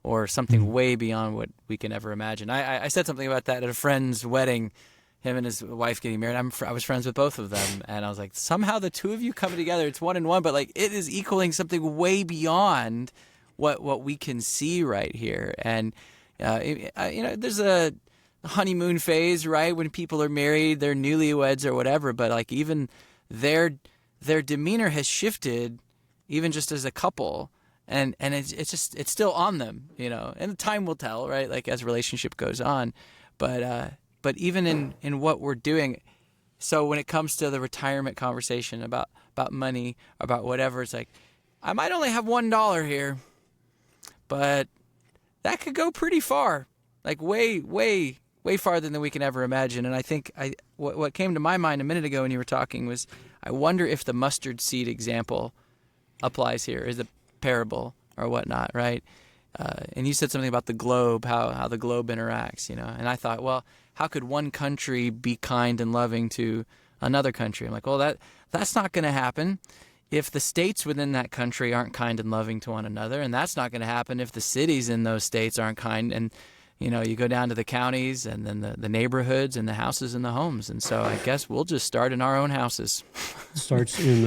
B: or something way beyond what we can ever imagine. I said something about that at a friend's wedding, him and his wife getting married. I was friends with both of them, and I was like, somehow the two of you coming together, it's 1 and 1, but like it is equaling something way beyond what we can see right here. And there's a honeymoon phase, right? When people are married, they're newlyweds or whatever, but like even their demeanor has shifted, even just as a couple, and it's still on them, and time will tell, right? Like as relationship goes on, but even in what we're doing, so when it comes to the retirement conversation about money, about whatever, it's like I might only have $1 here, but that could go pretty far, like way farther than we can ever imagine. And I think what came to my mind a minute ago when you were talking was, I wonder if the mustard seed example applies here, is the parable or whatnot, right? And you said something about the globe, how the globe interacts, And I thought, well, how could one country be kind and loving to another country? I'm like, well, that's not going to happen if the states within that country aren't kind and loving to one another, and that's not going to happen if the cities in those states aren't kind and you go down to the counties and then the neighborhoods and the houses and the homes. And so I guess we'll just start in our own houses.
A: It starts in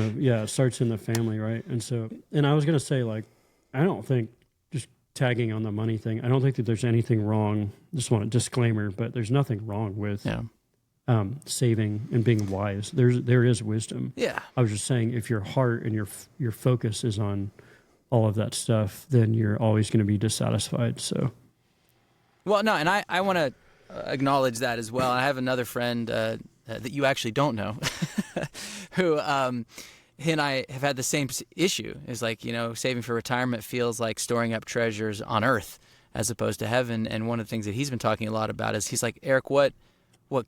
A: the family, right? And I was going to say, like, I don't think, just tagging on the money thing, I don't think that there's anything wrong. Just want a disclaimer, but there's nothing wrong with saving and being wise. There is wisdom.
B: Yeah.
A: I was just saying, if your heart and your focus is on all of that stuff, then you're always going to be dissatisfied. So.
B: Well, no, and I want to acknowledge that as well. I have another friend that you actually don't know who he and I have had the same issue. Is like, saving for retirement feels like storing up treasures on earth as opposed to heaven. And one of the things that he's been talking a lot about is he's like, Eric, what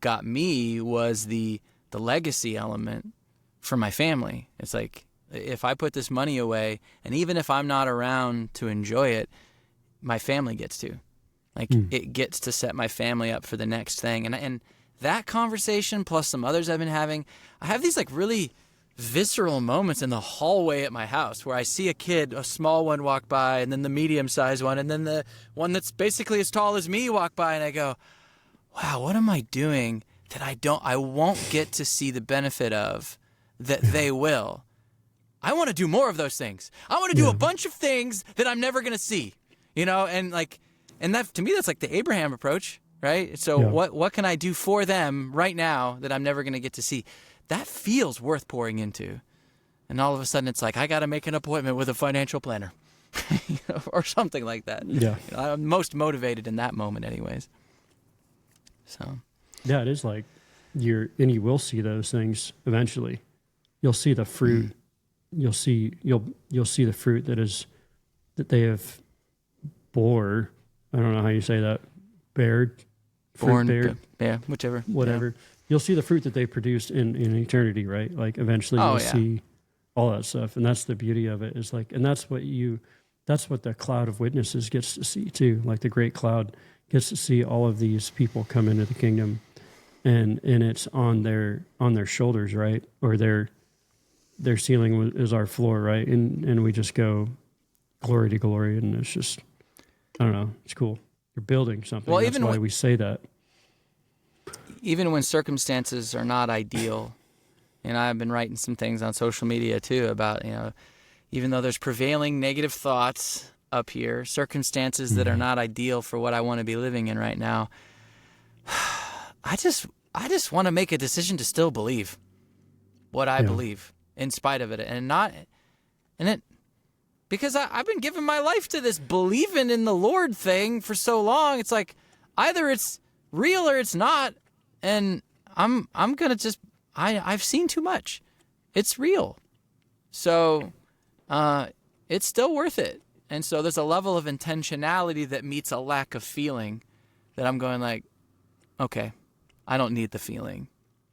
B: got me was the legacy element for my family. It's like, if I put this money away, and even if I'm not around to enjoy it, my family gets to. Like, it gets to set my family up for the next thing. And that conversation, plus some others I've been having, I have these, like, really visceral moments in the hallway at my house where I see a kid, a small one, walk by, and then the medium-sized one, and then the one that's basically as tall as me walk by, and I go, wow, what am I doing that I won't get to see the benefit of that they will? I want to do more of those things. I want to do a bunch of things that I'm never going to see, and that, to me, that's like the Abraham approach, right? So what can I do for them right now that I'm never going to get to see? That feels worth pouring into. And all of a sudden it's like, I got to make an appointment with a financial planner or something like that.
A: Yeah.
B: I'm most motivated in that moment anyways. So.
A: Yeah, it is like you will see those things eventually. You'll see the fruit. You'll see the fruit that they have bore. I don't know how you say that. Bared?
B: Bared? Yeah, whichever.
A: Whatever.
B: Yeah.
A: You'll see the fruit that they produced in eternity, right? Like, eventually you'll see all that stuff. And that's the beauty of it, is like, and that's what the cloud of witnesses gets to see too. Like, the great cloud gets to see all of these people come into the kingdom, and it's on their shoulders, right? Or their ceiling is our floor, right? And we just go glory to glory, and it's just, I don't know, it's cool. You're building something. Well, that's why we say that.
B: Even when circumstances are not ideal, and I've been writing some things on social media too about, even though there's prevailing negative thoughts up here, circumstances that are not ideal for what I want to be living in right now, I just want to make a decision to still believe what I believe in spite of it, because I've been giving my life to this believing in the Lord thing for so long. It's like, either it's real or it's not. And I'm going to I've seen too much. It's real. So, it's still worth it. And so there's a level of intentionality that meets a lack of feeling that I'm going like, okay, I don't need the feeling.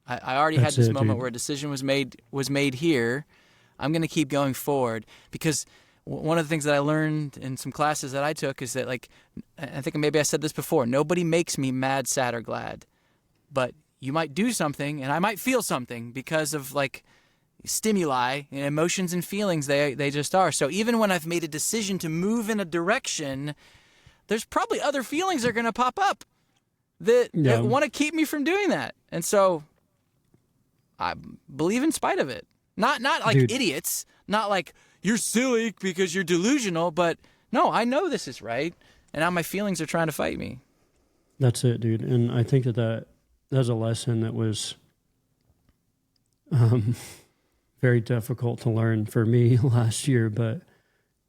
B: I already had this moment where a decision was made here. I'm going to keep going forward, because one of the things that I learned in some classes that I took is that, like, I think maybe I said this before, nobody makes me mad, sad, or glad. But you might do something, and I might feel something because of, like, stimuli and emotions and feelings. They just are. So even when I've made a decision to move in a direction, there's probably other feelings that are going to pop up that want to keep me from doing that. And so I believe in spite of it. Not like idiots, not like you're silly because you're delusional, but no, I know this is right, and now my feelings are trying to fight me.
A: That's it, dude. And I think that's a lesson that was very difficult to learn for me last year, but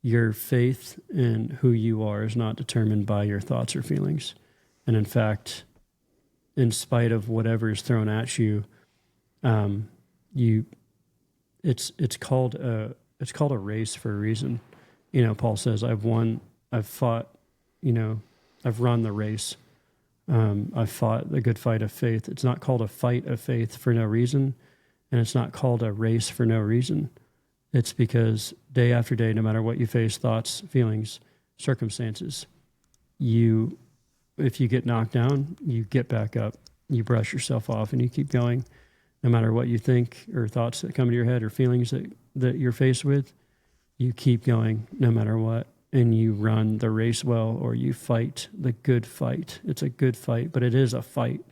A: your faith in who you are is not determined by your thoughts or feelings. And in fact, in spite of whatever is thrown at you, it's called a race for a reason. Paul says, I've fought, I've run the race. I've fought the good fight of faith. It's not called a fight of faith for no reason, and it's not called a race for no reason. It's because day after day, no matter what you face, thoughts, feelings, circumstances, if you get knocked down, you get back up, you brush yourself off, and you keep going. No matter what you think or thoughts that come to your head or feelings that you're faced with, you keep going no matter what. and you run the race well, or you fight the good fight. It's a good fight, but it is a fight.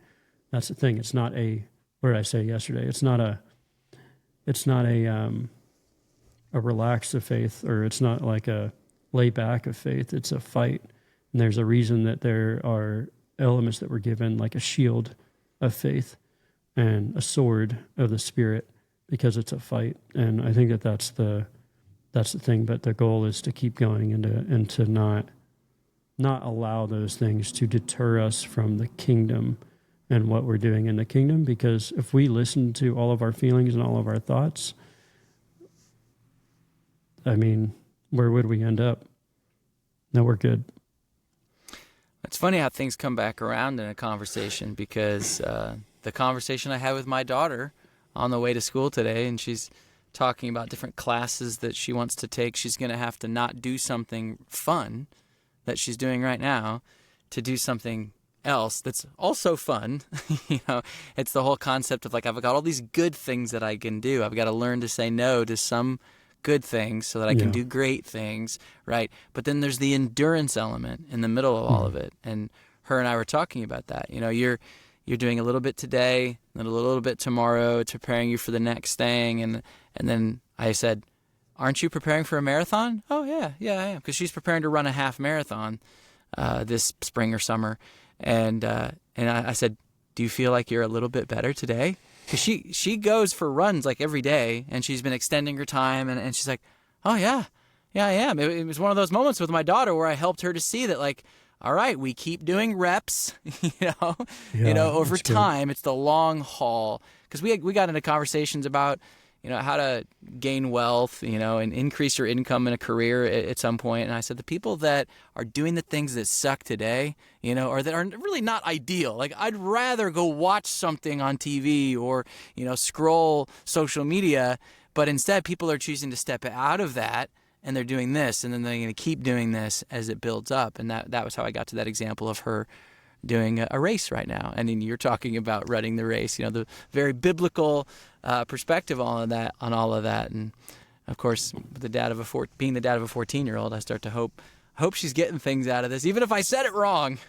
A: That's the thing. It's not a, what did I say yesterday? It's not a relax of faith, or it's not like a lay back of faith. It's a fight. And there's a reason that there are elements that were given, like a shield of faith and a sword of the Spirit, because it's a fight. And I think that that's the thing. But the goal is to keep going and to not allow those things to deter us from the kingdom and what we're doing in the kingdom. Because if we listen to all of our feelings and all of our thoughts, I mean, where would we end up? No, we're good.
B: It's funny how things come back around in a conversation, because the conversation I had with my daughter on the way to school today, and she's talking about different classes that she wants to take. She's going to have to not do something fun that she's doing right now to do something else that's also fun. It's the whole concept of like, I've got all these good things that I can do. I've got to learn to say no to some good things so that I can do great things, right? But then there's the endurance element in the middle of all of it. And her and I were talking about that. You're doing a little bit today, and a little bit tomorrow. It's preparing you for the next thing. And then I said, aren't you preparing for a marathon? Oh, yeah, I am. Because she's preparing to run a half marathon this spring or summer. And I said, do you feel like you're a little bit better today? Because she goes for runs like every day, and she's been extending her time, and she's like, oh, yeah, I am. It was one of those moments with my daughter where I helped her to see that, like, all right, we keep doing reps, over time. It's the long haul. Because we got into conversations about, how to gain wealth, and increase your income in a career at some point. And I said, the people that are doing the things that suck today, or that are really not ideal. Like, I'd rather go watch something on TV or, scroll social media. But instead, people are choosing to step out of that, and they're doing this, and then they're going to keep doing this as it builds up. And that was how I got to that example of her doing a race right now. And then you're talking about running the race, the very biblical perspective on all of that. And of course, being the dad of a 14-year-old, I start to hope she's getting things out of this, even if I said it wrong.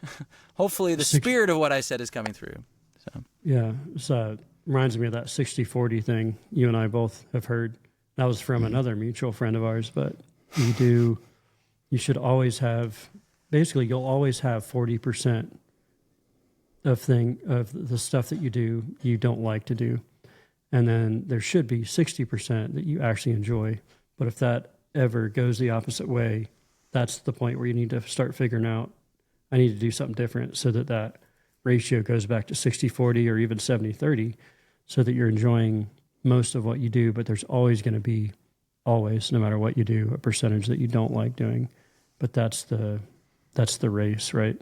B: Hopefully the spirit of what I said is coming through. So
A: yeah, so reminds me of that 60-40 thing you and I both have heard. That was from another mutual friend of ours. But you should always have, basically you'll always have 40% of the stuff that you don't like to do. And then there should be 60% that you actually enjoy. But if that ever goes the opposite way, that's the point where you need to start figuring out, I need to do something different so that ratio goes back to 60-40 or even 70-30, so that you're enjoying most of what you do. But there's always going to be, always, no matter what you do, a percentage that you don't like doing. But that's the race, right?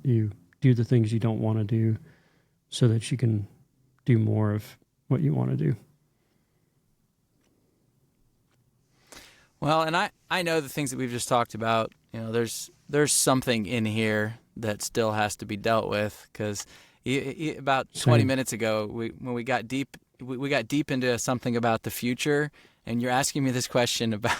A: You do the things you don't want to do so that you can do more of what you want to do.
B: Well, and I know the things that we've just talked about, there's something in here that still has to be dealt with, because about 20 minutes ago, when we got deep into something about the future, and you're asking me this question about,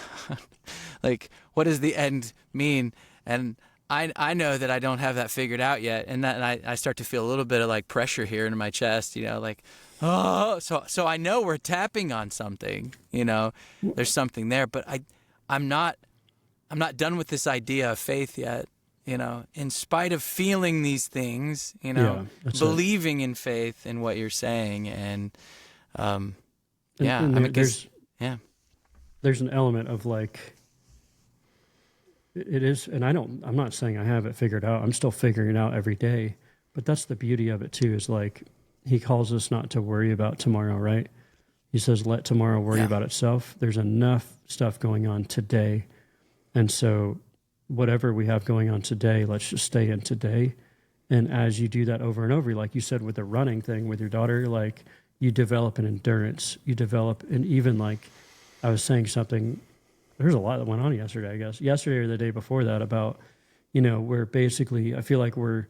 B: like, what does the end mean? And I know that I don't have that figured out yet, and I start to feel a little bit of like pressure here in my chest, like, oh, so I know we're tapping on something, there's something there, but I'm not done with this idea of faith yet, in spite of feeling these things, believing in faith in what you're saying, and there's
A: an element of like, it is, and I'm not saying I have it figured out. I'm still figuring it out every day. But that's the beauty of it too, is like, he calls us not to worry about tomorrow, right? He says, let tomorrow worry about itself. There's enough stuff going on today. And so whatever we have going on today, let's just stay in today. And as you do that over and over, like you said with the running thing with your daughter, like, you develop an endurance, and even like I was saying something, there's a lot that went on yesterday, I guess. Yesterday or the day before that about, we're basically, I feel like we're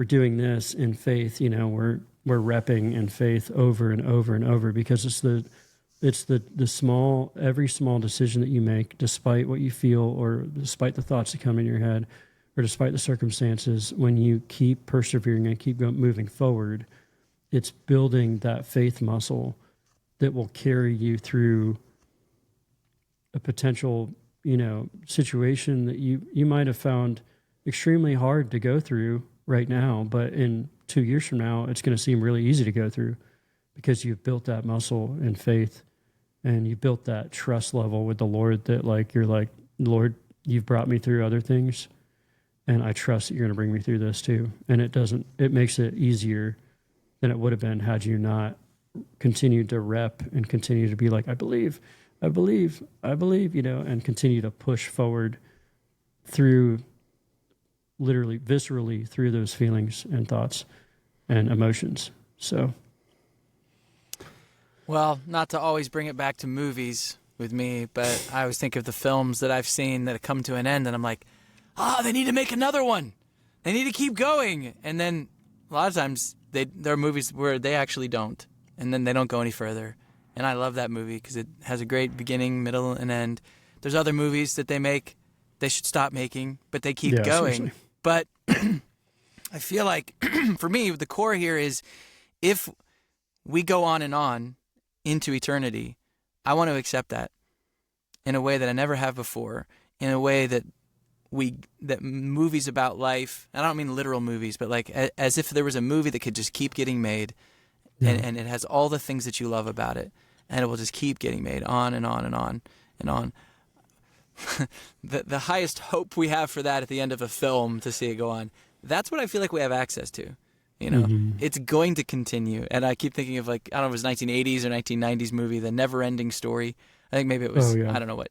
A: doing this in faith, we're repping in faith over and over and over, because it's the It's every small decision that you make, despite what you feel or despite the thoughts that come in your head or despite the circumstances, when you keep persevering and keep moving forward, it's building that faith muscle that will carry you through a potential, situation that you might have found extremely hard to go through right now, but in 2 years from now, it's going to seem really easy to go through because you've built that muscle in faith and you built that trust level with the Lord that like, you're like, Lord, you've brought me through other things and I trust that you're going to bring me through this too. And it makes it easier than it would have been had you not continued to rep and continue to be like, I believe, and continue to push forward through literally viscerally through those feelings and thoughts and emotions. So,
B: well, not to always bring it back to movies with me, but I always think of the films that I've seen that have come to an end, and I'm like, they need to make another one. They need to keep going. And then a lot of times there are movies where they actually don't, and then they don't go any further. And I love that movie because it has a great beginning, middle, and end. There's other movies that they should stop making, but they keep going. Seriously. But I feel like, for me, the core here is if we go on and on into eternity, I want to accept that in a way that I never have before, in a way that movies about life, and I don't mean literal movies, but like as if there was a movie that could just keep getting made, and it has all the things that you love about it, and it will just keep getting made on and on and on and on. The highest hope we have for that at the end of a film to see it go on, that's what I feel like we have access to. It's going to continue. And I keep thinking of like, I don't know if it was 1980s or 1990s movie, The Never-Ending Story. I think maybe it was, I don't know what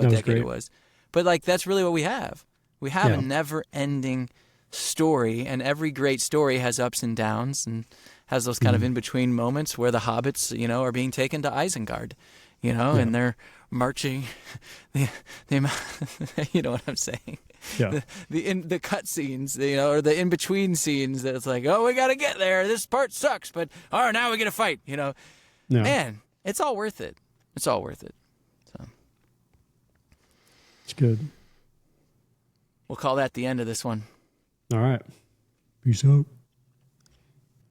B: decade it was. But like, that's really what we have. We have a never-ending story, and every great story has ups and downs and has those kind of in-between moments where the hobbits, are being taken to Isengard, and they're marching, you know what I'm saying?
A: Yeah.
B: The cut scenes, or the in-between scenes that it's like, oh, we got to get there. This part sucks, but now we get to fight, Man, it's all worth it. It's all worth it. So
A: it's good.
B: We'll call that the end of this one.
A: All right. Peace out.